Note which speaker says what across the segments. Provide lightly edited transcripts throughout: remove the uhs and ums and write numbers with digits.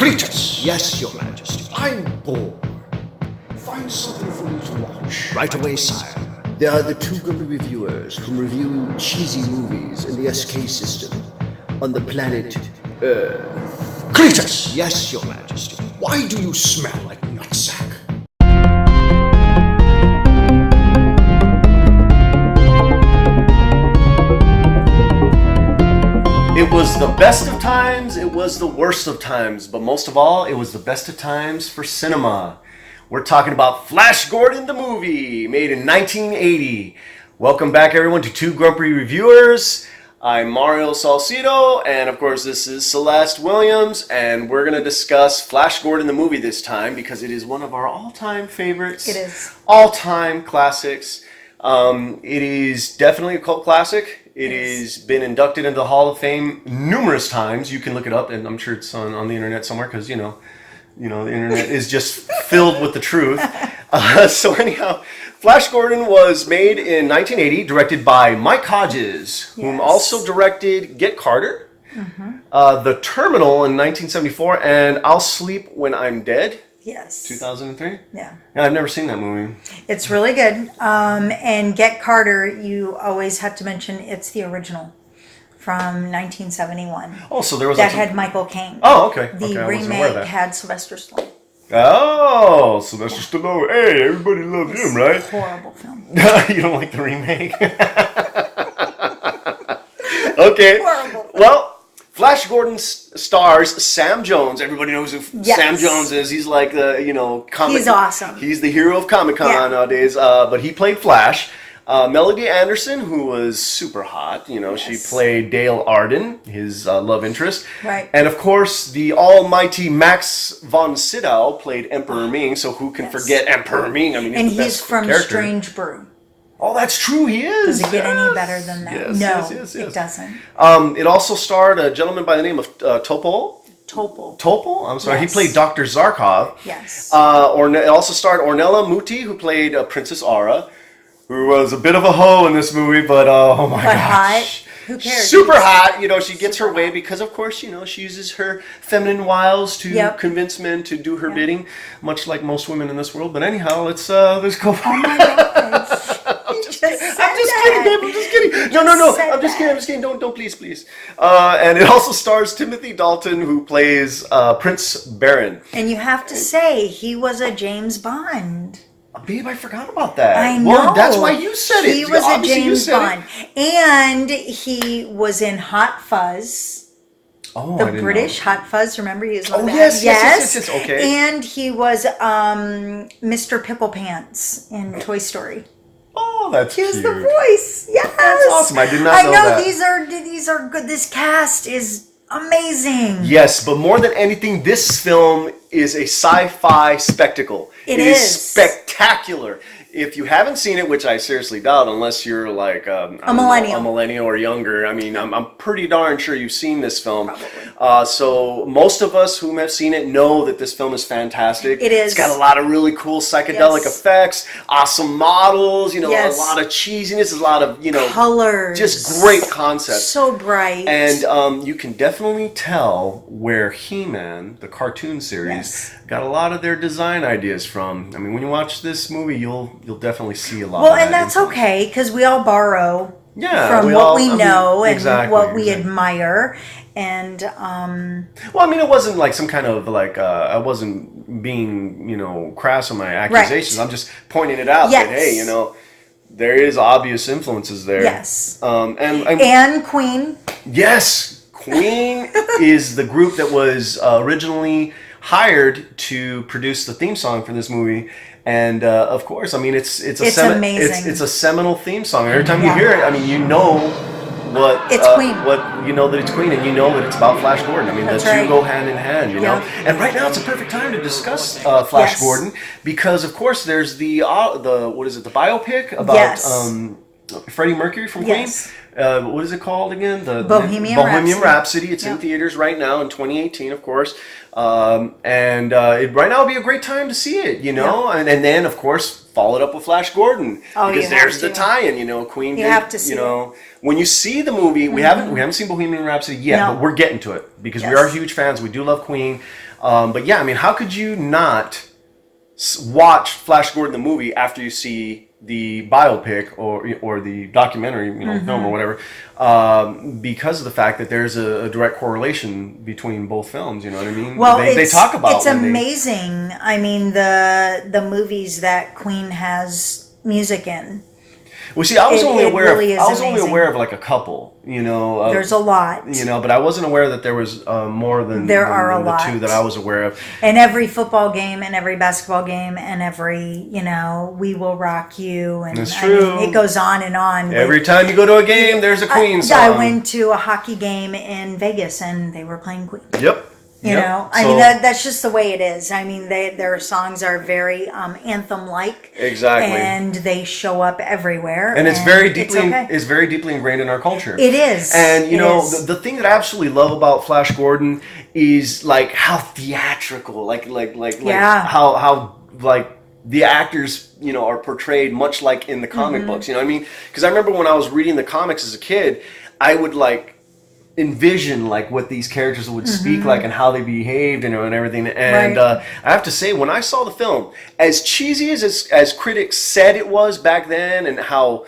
Speaker 1: Cletus!
Speaker 2: Yes, Your Majesty.
Speaker 1: I'm bored. Find something for me to watch.
Speaker 2: Right away, sire.
Speaker 1: There are the two grumpy reviewers who review cheesy movies in the SK system on the planet Earth. Cletus!
Speaker 2: Yes, Your Majesty.
Speaker 1: Why do you smell like nutsack?
Speaker 3: It was the best of times, it was the worst of times, but most of all, it was the best of times for cinema. We're talking about Flash Gordon the movie, made in 1980. Welcome back everyone to Two Grumpy Reviewers. I'm Mario Salcido, and of course this is Celeste Williams, and we're going to discuss Flash Gordon the movie this time because it is one of our all-time favorites.
Speaker 4: It is.
Speaker 3: All-time classics. It is definitely a cult classic. It has been inducted into the Hall of Fame numerous times. You can look it up, and I'm sure it's on the internet somewhere because, you know, the internet is just filled with the truth. So anyhow, Flash Gordon was made in 1980, directed by Mike Hodges, whom also directed Get Carter, The Terminal in 1974, and I'll Sleep When I'm Dead.
Speaker 4: Yes.
Speaker 3: 2003?
Speaker 4: Yeah.
Speaker 3: I've never seen that movie.
Speaker 4: It's really good. And Get Carter, you always have to mention it's the original from 1971.
Speaker 3: Oh, so there was
Speaker 4: that had Michael Caine.
Speaker 3: Oh, okay.
Speaker 4: The
Speaker 3: I wasn't aware of
Speaker 4: remake
Speaker 3: that.
Speaker 4: had Sylvester Stallone.
Speaker 3: Oh, Sylvester Stallone. Hey, everybody loves him, right?
Speaker 4: Horrible film.
Speaker 3: You don't like the remake? Okay.
Speaker 4: Horrible.
Speaker 3: Well, Flash Gordon stars Sam Jones. Everybody knows who Sam Jones is. He's like the, comic.
Speaker 4: He's awesome.
Speaker 3: He's the hero of Comic-Con nowadays. But he played Flash. Melody Anderson, who was super hot. She played Dale Arden, his love interest.
Speaker 4: Right.
Speaker 3: And of course, the almighty Max von Sydow played Emperor Ming. So who can forget Emperor Ming? I mean,
Speaker 4: and
Speaker 3: he's the
Speaker 4: he's
Speaker 3: best
Speaker 4: from
Speaker 3: character.
Speaker 4: Strange Brew.
Speaker 3: Oh, that's true. He is.
Speaker 4: Does it get any better than that?
Speaker 3: Yes,
Speaker 4: It doesn't.
Speaker 3: It also starred a gentleman by the name of Topol.
Speaker 4: Topol?
Speaker 3: I'm sorry.
Speaker 4: Yes.
Speaker 3: He played Dr. Zarkov.
Speaker 4: Yes.
Speaker 3: It also starred Ornella Muti, who played Princess Aura, who was a bit of a hoe in this movie, but oh my gosh.
Speaker 4: Hot. Who cares?
Speaker 3: Super hot. She gets her way because, of course, she uses her feminine wiles to convince men to do her bidding, much like most women in this world. But anyhow, let's go.
Speaker 4: Oh my gosh.
Speaker 3: I'm just kidding, babe. I'm just kidding. No. I'm just kidding. Don't, please. And it also stars Timothy Dalton, who plays Prince Baron.
Speaker 4: And you have to say, he was a James Bond.
Speaker 3: Babe, I forgot about that.
Speaker 4: I know.
Speaker 3: Well, that's why you said it.
Speaker 4: He was
Speaker 3: Obviously,
Speaker 4: a James Bond. And he was in Hot Fuzz.
Speaker 3: Oh,
Speaker 4: the British Hot Fuzz, remember? He was one of that.
Speaker 3: Yes, okay.
Speaker 4: And he was Mr. Pickle Pants in Toy Story.
Speaker 3: Oh, that's cute.
Speaker 4: He was the voice. Yes.
Speaker 3: That's awesome. I did not know that.
Speaker 4: These are good. This cast is amazing.
Speaker 3: Yes, but more than anything, this film is a sci-fi spectacle. It is spectacular. If you haven't seen it, which I seriously doubt, unless you're like a millennial or younger. I mean, I'm pretty darn sure you've seen this film. So most of us who have seen it know that this film is fantastic.
Speaker 4: It is.
Speaker 3: It's got a lot of really cool psychedelic effects, awesome models. A lot of cheesiness, a lot of
Speaker 4: colors,
Speaker 3: just great concepts.
Speaker 4: So bright.
Speaker 3: And you can definitely tell where He-Man, the cartoon series, got a lot of their design ideas from. I mean, when you watch this movie, you'll definitely see a lot of that.
Speaker 4: Well, and that's okay, because we all borrow from
Speaker 3: we
Speaker 4: what we know and what we
Speaker 3: exactly.
Speaker 4: admire. And
Speaker 3: well, I mean, it wasn't like some kind of like I wasn't being crass on my accusations. I'm just pointing it out that hey, there is obvious influences there.
Speaker 4: Yes.
Speaker 3: And
Speaker 4: Queen.
Speaker 3: Yes, Queen is the group that was originally hired to produce the theme song for this movie. And of course, I mean, it's
Speaker 4: amazing.
Speaker 3: It's a seminal theme song. Every time you hear it, I mean, you know what
Speaker 4: it's Queen.
Speaker 3: What you know that it's Queen, and you know that it's about Flash Gordon. I mean, the two go hand in hand, you know. And right now, it's a perfect time to discuss Flash Gordon because, of course, there's the what is it? The biopic about Freddie Mercury from Queen. What is it called again? The
Speaker 4: Bohemian
Speaker 3: Rhapsody. It's in theaters right now in 2018, of course. Right now would be a great time to see it, and then of course follow it up with Flash Gordon because there's the tie-in, Queen.
Speaker 4: You have to see it.
Speaker 3: When you see the movie, we haven't seen Bohemian Rhapsody yet, but we're getting to it because we are huge fans. We do love Queen. But yeah, I mean, how could you not watch Flash Gordon the movie after you see the biopic or the documentary, film or whatever, because of the fact that there's a direct correlation between both films. You know what I mean?
Speaker 4: Well,
Speaker 3: they talk about
Speaker 4: it's amazing. I mean, the movies that Queen has music in.
Speaker 3: Well, see, I was only
Speaker 4: really
Speaker 3: aware of like a couple,
Speaker 4: There's a lot.
Speaker 3: But I wasn't aware that there was more than
Speaker 4: there are a
Speaker 3: the
Speaker 4: lot.
Speaker 3: two that I was aware of.
Speaker 4: And every football game and every basketball game and every, We Will Rock You. And
Speaker 3: That's true.
Speaker 4: I mean, it goes on and on.
Speaker 3: Every time you go to a game, there's a Queen song.
Speaker 4: I went to a hockey game in Vegas and they were playing Queen.
Speaker 3: Yep.
Speaker 4: You know, I mean, that's just the way it is. I mean, their songs are very anthem-like.
Speaker 3: Exactly.
Speaker 4: And they show up everywhere.
Speaker 3: And it's very deeply
Speaker 4: it's
Speaker 3: very deeply ingrained in our culture.
Speaker 4: It is.
Speaker 3: And, the thing that I absolutely love about Flash Gordon is, like, how theatrical, how the actors, are portrayed much like in the comic books. You know what I mean? Because I remember when I was reading the comics as a kid, I would, envision what these characters would speak like and how they behaved and everything. And I have to say, when I saw the film, as cheesy as critics said it was back then, and how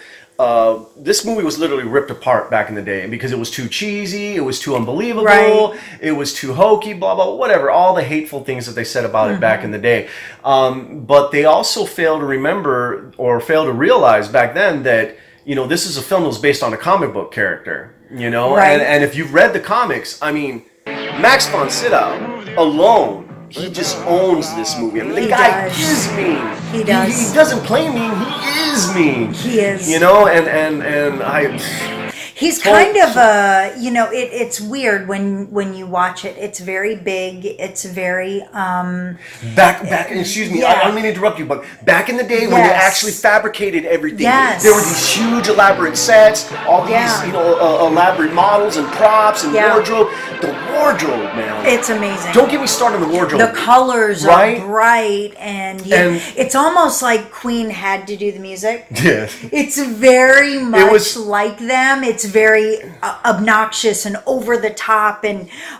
Speaker 3: this movie was literally ripped apart back in the day because it was too cheesy, it was too unbelievable, it was too hokey, blah blah, whatever, all the hateful things that they said about it back in the day. But they also failed to remember or failed to realize back then that this is a film that was based on a comic book character. And if you've read the comics, I mean, Max von Sydow alone, he just owns this movie. I mean, the guy is mean.
Speaker 4: He does.
Speaker 3: He doesn't play mean. He is mean.
Speaker 4: He is.
Speaker 3: And I.
Speaker 4: He's kind of a, it's weird when you watch it. It's very big. It's very
Speaker 3: excuse me, I don't mean to interrupt you, but back in the day when they actually fabricated everything, there were these huge elaborate sets, all these elaborate models and props and wardrobe. The wardrobe, man,
Speaker 4: it's amazing.
Speaker 3: Don't get me started on the wardrobe.
Speaker 4: The colors are bright, and it's almost like Queen had to do the music.
Speaker 3: Yes,
Speaker 4: it's very much like them. It's very obnoxious and over the top,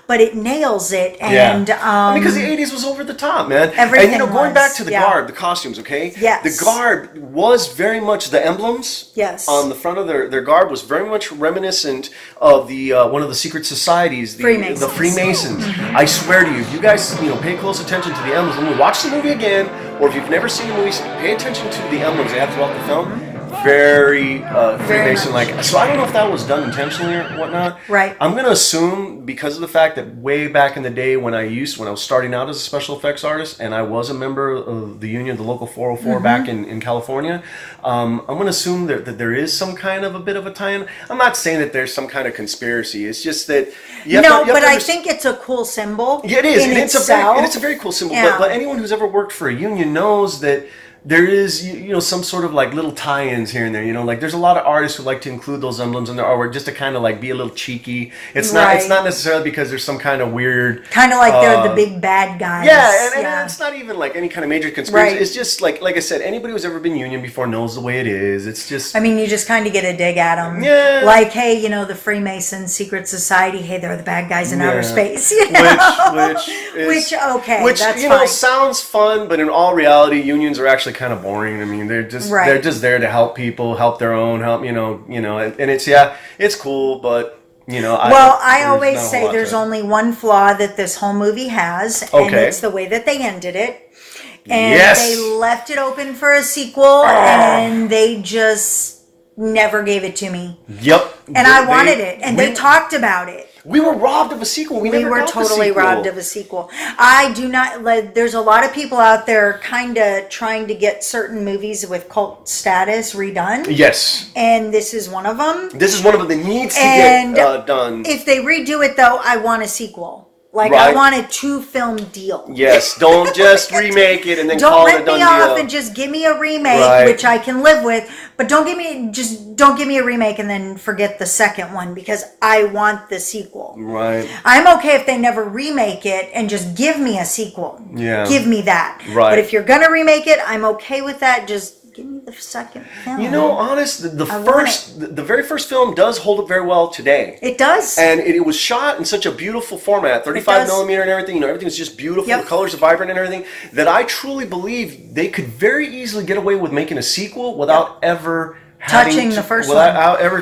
Speaker 4: but it nails it. And
Speaker 3: because the 80s was over the top, man.
Speaker 4: Everything
Speaker 3: and going back to the garb, the costumes,
Speaker 4: Yes.
Speaker 3: The garb was very much the emblems.
Speaker 4: Yes.
Speaker 3: On the front of their garb was very much reminiscent of the one of the secret societies, the Freemasons. I swear to you, if you guys pay close attention to the emblems when we watch the movie again, or if you've never seen the movie, pay attention to the emblems they have throughout the film. Very Freemason-like. So I don't know if that was done intentionally or whatnot.
Speaker 4: Right.
Speaker 3: I'm going to assume, because of the fact that way back in the day when I was starting out as a special effects artist, and I was a member of the union, the local 404 back in California, I'm going to assume that there is some kind of a bit of a tie-in. I'm not saying that there's some kind of conspiracy. It's just that
Speaker 4: I think it's a cool symbol.
Speaker 3: Yeah, it is. And it's a very cool symbol. Yeah. But anyone who's ever worked for a union knows that there is, some sort of little tie-ins here and there. There's a lot of artists who like to include those emblems in their artwork just to kind of be a little cheeky. It's not necessarily because there's some kind of weird,
Speaker 4: kind of like they're the big bad guys.
Speaker 3: Yeah, and it's not even any kind of major conspiracy. Right. It's just like I said, anybody who's ever been union before knows the way it is. It's just,
Speaker 4: you just kind of get a dig at them.
Speaker 3: Yeah.
Speaker 4: Hey, the Freemasons, secret society. Hey, they're the bad guys in outer space. Which that's fine.
Speaker 3: Sounds fun, but in all reality, unions are actually kind of boring. They're just there to help people, help their own, and it's cool, but
Speaker 4: I always say there's only one flaw that this whole movie has, and it's the way that they ended it. And they left it open for a sequel, and they just never gave it to me.
Speaker 3: Yep.
Speaker 4: And I wanted it, and they talked about it.
Speaker 3: We were robbed of a sequel. We were
Speaker 4: totally robbed of a sequel. I do not. There's a lot of people out there kind of trying to get certain movies with cult status redone.
Speaker 3: Yes.
Speaker 4: And this is one of them.
Speaker 3: This is one of them that needs to get done.
Speaker 4: If they redo it, though, I want a sequel. I want a 2-film deal.
Speaker 3: Yes, don't just remake it and then call it a done deal.
Speaker 4: Don't let me off and just give me a remake, which I can live with. But don't give me a remake and then forget the second one, because I want the sequel.
Speaker 3: Right.
Speaker 4: I'm okay if they never remake it and just give me a sequel.
Speaker 3: Yeah.
Speaker 4: Give me that.
Speaker 3: Right.
Speaker 4: But if you're gonna remake it, I'm okay with that. Just give me the second film.
Speaker 3: You know, honest, the very first film does hold up very well today.
Speaker 4: It does.
Speaker 3: And it was shot in such a beautiful format, 35 millimeter and everything. You know, everything was just beautiful. The colors are vibrant and everything. That I truly believe they could very easily get away with making a sequel without ever touching the first one. Without ever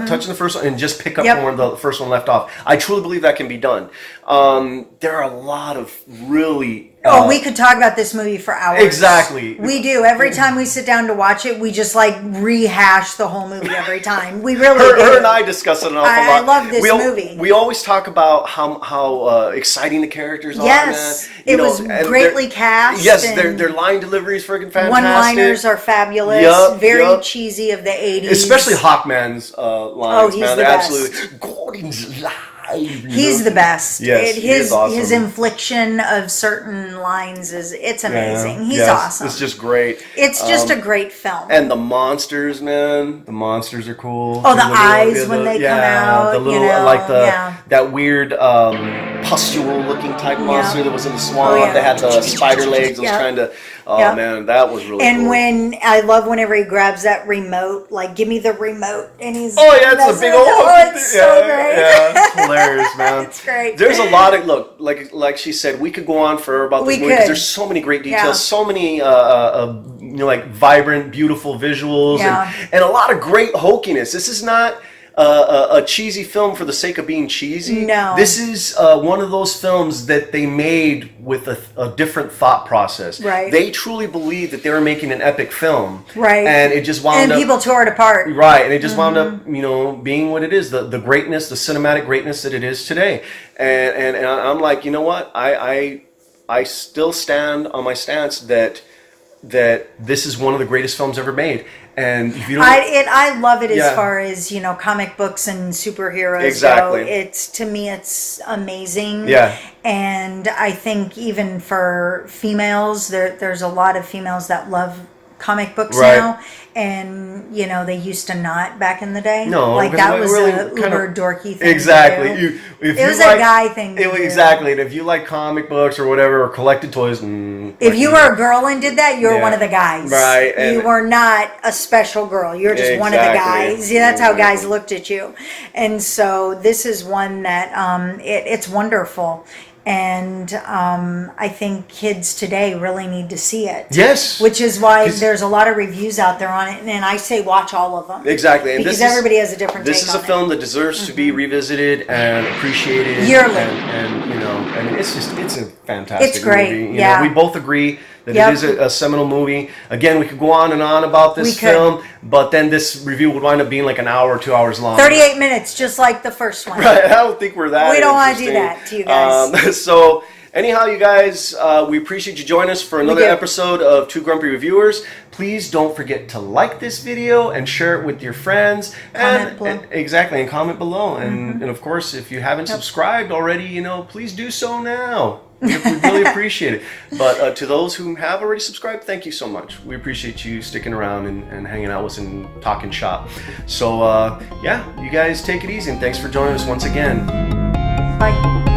Speaker 3: touching the first one and just pick up from where the first one left off. I truly believe that can be done. There are a lot of really...
Speaker 4: we could talk about this movie for hours.
Speaker 3: Exactly.
Speaker 4: We do. Every time we sit down to watch it, we just like rehash the whole movie every time. We really do.
Speaker 3: Her and I discuss it an awful lot.
Speaker 4: I love this movie.
Speaker 3: We always talk about how exciting the characters are.
Speaker 4: Yes. It was greatly cast.
Speaker 3: Yes, their line delivery is freaking fantastic.
Speaker 4: One-liners are fabulous. Very cheesy of the 80s.
Speaker 3: Especially Hawkman's lines.
Speaker 4: He's the best.
Speaker 3: Absolutely. Gordon's live.
Speaker 4: He's the best.
Speaker 3: Yes, he is awesome.
Speaker 4: His infliction of certain lines it's amazing. He's awesome.
Speaker 3: It's just great.
Speaker 4: It's just a great film.
Speaker 3: And the monsters, man, the monsters are cool.
Speaker 4: Oh, the eyes when they come out.
Speaker 3: The little that weird pustule looking type monster that was in the swamp. They had the spider legs. I was trying to. Oh man, that was really cool.
Speaker 4: And when I love whenever he grabs that remote, like give me the remote, and he's
Speaker 3: it's a big old.
Speaker 4: It's so great.
Speaker 3: Yeah, it's hilarious, man.
Speaker 4: It's great.
Speaker 3: There's a lot of like she said, we could go on forever about this movie because there's so many great details, so many like vibrant, beautiful visuals, and a lot of great hokiness. This is not a cheesy film for the sake of being cheesy.
Speaker 4: No.
Speaker 3: This is one of those films that they made with a different thought process.
Speaker 4: Right.
Speaker 3: They truly believed that they were making an epic film.
Speaker 4: Right.
Speaker 3: And it just wound up...
Speaker 4: And people tore it apart.
Speaker 3: Right. And it just wound up, being what it is. The greatness, the cinematic greatness that it is today. And I'm like, you know what? I still stand on my stance that this is one of the greatest films ever made. And if you don't,
Speaker 4: I love it as far as comic books and superheroes go. To me it's amazing.
Speaker 3: Yeah.
Speaker 4: And I think even for females, there's a lot of females that love comic books now, and they used to not back in the day.
Speaker 3: No,
Speaker 4: like that was
Speaker 3: really
Speaker 4: a uber dorky thing.
Speaker 3: Exactly.
Speaker 4: It was a guy thing.
Speaker 3: Exactly. And if you like comic books or whatever, or collected toys,
Speaker 4: if you were a girl and did that, you were one of the guys.
Speaker 3: Right.
Speaker 4: You were not a special girl. You were just one of the guys. That's how guys looked at you. And so this is one that it's wonderful. And I think kids today really need to see it.
Speaker 3: Yes.
Speaker 4: Which is why there's a lot of reviews out there on it. And I say watch all of them.
Speaker 3: Exactly. And
Speaker 4: because everybody has a different take on it.
Speaker 3: This is a film that deserves to be revisited and appreciated.
Speaker 4: Yearly.
Speaker 3: And it's a fantastic
Speaker 4: it's great.
Speaker 3: movie. We both agree that it is a seminal movie. Again, we could go on and on about this film, but then this review would wind up being like an hour or 2 hours long.
Speaker 4: 38 minutes, just like the first one.
Speaker 3: Right. I don't think we're that.
Speaker 4: We don't want to do that to you guys.
Speaker 3: So anyhow, you guys, we appreciate you joining us for another episode of Two Grumpy Reviewers. Please don't forget to like this video and share it with your friends. And comment below. And of course, if you haven't subscribed already, please do so now. We really appreciate it. But to those who have already subscribed, thank you so much. We appreciate you sticking around and hanging out with us and talking shop. So, you guys take it easy, and thanks for joining us once again.
Speaker 4: Bye.